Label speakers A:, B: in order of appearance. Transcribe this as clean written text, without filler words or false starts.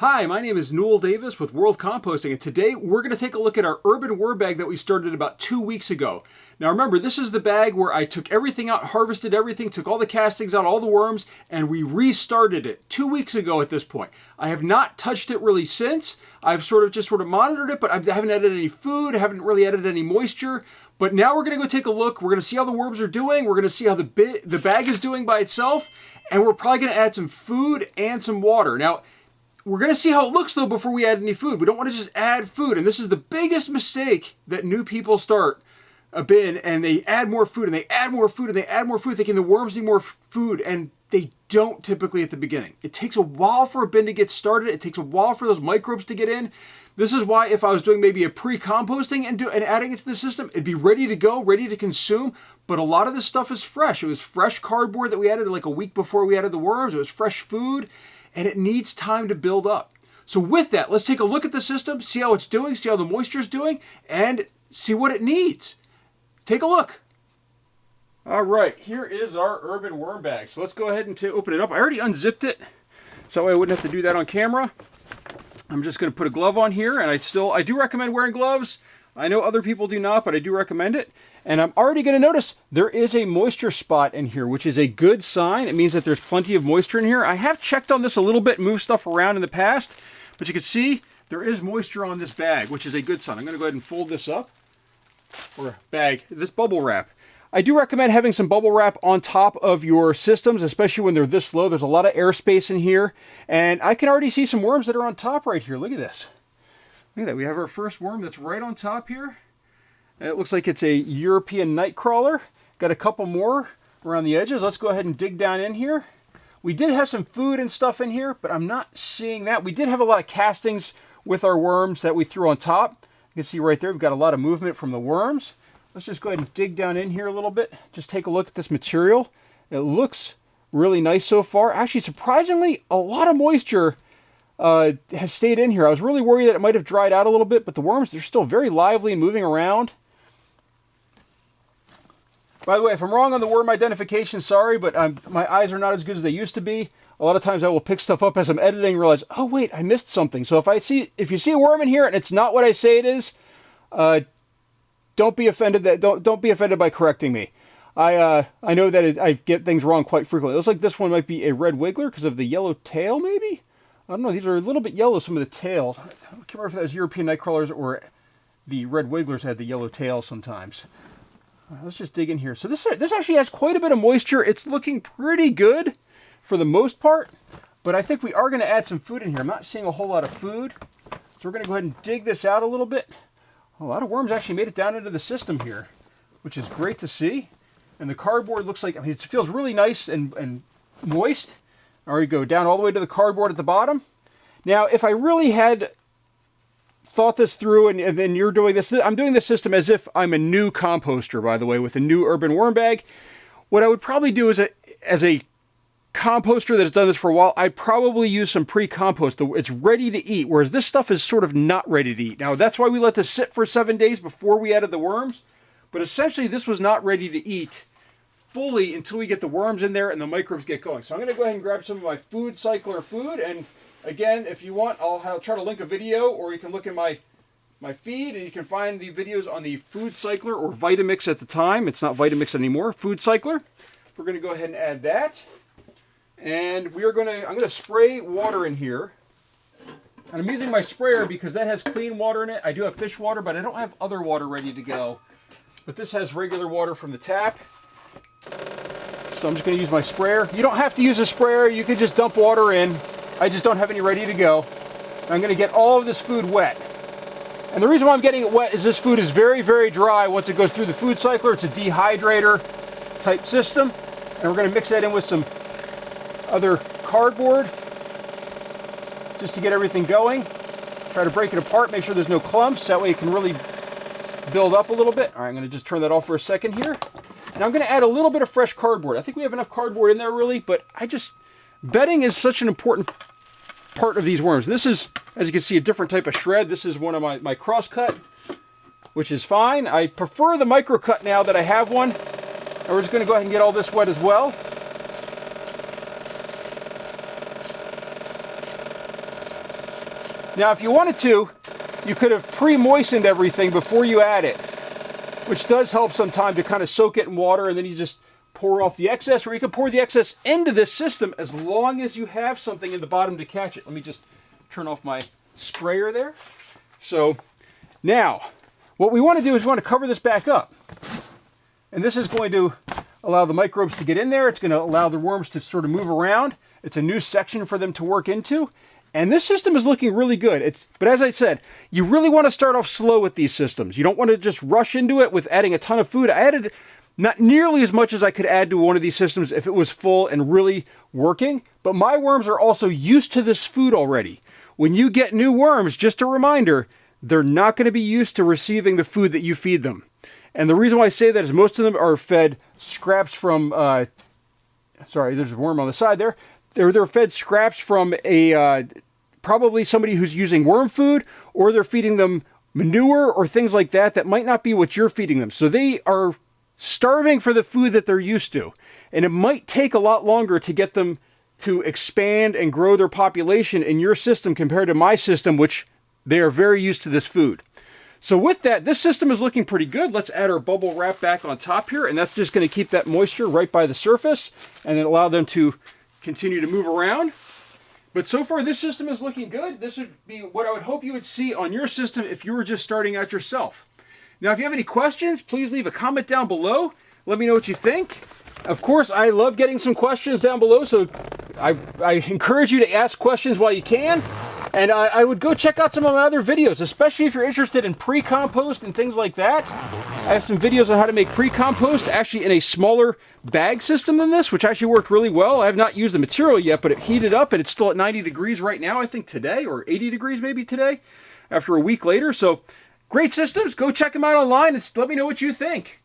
A: Hi, my name is Newell Davis with World Composting, and today we're going to take a look at our urban worm bag that we started about 2 weeks ago. Now remember, this is the bag where I took everything out, harvested everything, took all the castings out, all the worms, and we restarted it 2 weeks ago at this point. I have not touched it really since. I've sort of monitored it, but I haven't added any food, haven't really added any moisture. But now we're going to go take a look. We're going to see how the worms are doing. We're going to see how the bag is doing by itself, and we're probably going to add some food and some water. Now, we're going to see how it looks, though, before we add any food. We don't want to just add food. And this is the biggest mistake that new people start a bin, and they add more food, and they add more food, and they add more food, thinking the worms need more food, and they don't typically at the beginning. It takes a while for a bin to get started. It takes a while for those microbes to get in. This is why if I was doing maybe a pre-composting and adding it to the system, it'd be ready to go, ready to consume. But a lot of this stuff is fresh. It was fresh cardboard that we added like a week before we added the worms. It was fresh food. And it needs time to build up. So with that, let's take a look at the system, see how it's doing, see how the moisture is doing, and see what it needs. Take a look. All right, here is our urban worm bag. So let's go ahead and open it up. I already unzipped it, so I wouldn't have to do that on camera. I'm just going to put a glove on here, and I do recommend wearing gloves. I know other people do not, but I do recommend it. And I'm already going to notice there is a moisture spot in here, which is a good sign. It means that there's plenty of moisture in here. I have checked on this a little bit, moved stuff around in the past, but you can see there is moisture on this bag, which is a good sign. I'm going to go ahead and fold this up, or bag, this bubble wrap. I do recommend having some bubble wrap on top of your systems, especially when they're this low. There's a lot of airspace in here, and I can already see some worms that are on top right here. Look at this. Look at that. We have our first worm that's right on top here. It looks like it's a European Nightcrawler. Got a couple more around the edges. Let's go ahead and dig down in here. We did have some food and stuff in here, but I'm not seeing that. We did have a lot of castings with our worms that we threw on top. You can see right there, we've got a lot of movement from the worms. Let's just go ahead and dig down in here a little bit. Just take a look at this material. It looks really nice so far. Actually, surprisingly, a lot of moisture has stayed in here. I was really worried that it might have dried out a little bit, but the worms, they're still very lively and moving around. By the way, if I'm wrong on the worm identification, sorry, but my eyes are not as good as they used to be. A lot of times I will pick stuff up as I'm editing and realize, oh wait, I missed something. So if you see a worm in here and it's not what I say it is, don't be offended. Don't be offended by correcting me. I know that I get things wrong quite frequently. It looks like this one might be a red wiggler because of the yellow tail, maybe? I don't know. These are a little bit yellow, some of the tails. I can't remember if that was European Nightcrawlers or the red wigglers had the yellow tails sometimes. Let's just dig in here. So this actually has quite a bit of moisture. It's looking pretty good for the most part, but I think we are going to add some food in here. I'm not seeing a whole lot of food, so we're going to go ahead and dig this out a little bit. A lot of worms actually made it down into the system here, which is great to see. And the cardboard looks like, it feels really nice and moist. There we go, down all the way to the cardboard at the bottom. Now, if I really had thought this through, and then you're doing this, I'm doing this system as if I'm a new composter, by the way, with a new urban worm bag. What I would probably do is, as a composter that has done this for a while, I'd probably use some pre-compost. It's ready to eat, whereas this stuff is sort of not ready to eat. Now, that's why we let this sit for 7 days before we added the worms. But essentially, this was not ready to eat fully until we get the worms in there and the microbes get going. So I'm going to go ahead and grab some of my FoodCycler food, and again, if you want, I'll try to link a video, or you can look at my feed, and you can find the videos on the FoodCycler, or Vitamix at the time. It's not Vitamix anymore. FoodCycler. We're going to go ahead and add that, and I'm going to spray water in here. And I'm using my sprayer because that has clean water in it. I do have fish water, but I don't have other water ready to go. But this has regular water from the tap. So I'm just going to use my sprayer. You don't have to use a sprayer. You can just dump water in. I just don't have any ready to go. I'm going to get all of this food wet. And the reason why I'm getting it wet is this food is very, very dry once it goes through the FoodCycler. It's a dehydrator type system. And we're going to mix that in with some other cardboard just to get everything going. Try to break it apart, make sure there's no clumps. That way it can really build up a little bit. All right, I'm going to just turn that off for a second here. And I'm going to add a little bit of fresh cardboard. I think we have enough cardboard in there really, but bedding is such an important part of these worms. This is, as you can see, a different type of shred. This is one of my cross-cut, which is fine. I prefer the micro-cut now that I have one. And we're just going to go ahead and get all this wet as well. Now, if you wanted to, you could have pre-moistened everything before you add it, which does help sometimes to kind of soak it in water, and then you just pour off the excess, or you can pour the excess into this system as long as you have something in the bottom to catch it. Let me just turn off my sprayer there. So now, what we want to do is we want to cover this back up. And this is going to allow the microbes to get in there. It's going to allow the worms to sort of move around. It's a new section for them to work into. And this system is looking really good. But as I said, you really want to start off slow with these systems. You don't want to just rush into it with adding a ton of food. I added not nearly as much as I could add to one of these systems if it was full and really working. But my worms are also used to this food already. When you get new worms, just a reminder, they're not going to be used to receiving the food that you feed them. And the reason why I say that is most of them are fed scraps from, sorry, there's a worm on the side there. They're fed scraps from probably somebody who's using worm food, or they're feeding them manure or things like that that might not be what you're feeding them. So they are starving for the food that they're used to. And it might take a lot longer to get them to expand and grow their population in your system compared to my system, which they are very used to this food. So with that, this system is looking pretty good. Let's add our bubble wrap back on top here, and that's just going to keep that moisture right by the surface and then allow them to continue to move around. But so far, this system is looking good. This would be what I would hope you would see on your system if you were just starting out yourself. Now, if you have any questions, please leave a comment down below. Let me know what you think. Of course, I love getting some questions down below, so I encourage you to ask questions while you can. And I would go check out some of my other videos, especially if you're interested in pre-compost and things like that. I have some videos on how to make pre-compost, actually in a smaller bag system than this, which actually worked really well. I have not used the material yet, but it heated up, and it's still at 90 degrees right now, I think today, or 80 degrees maybe today, after a week later. So great systems. Go check them out online and let me know what you think.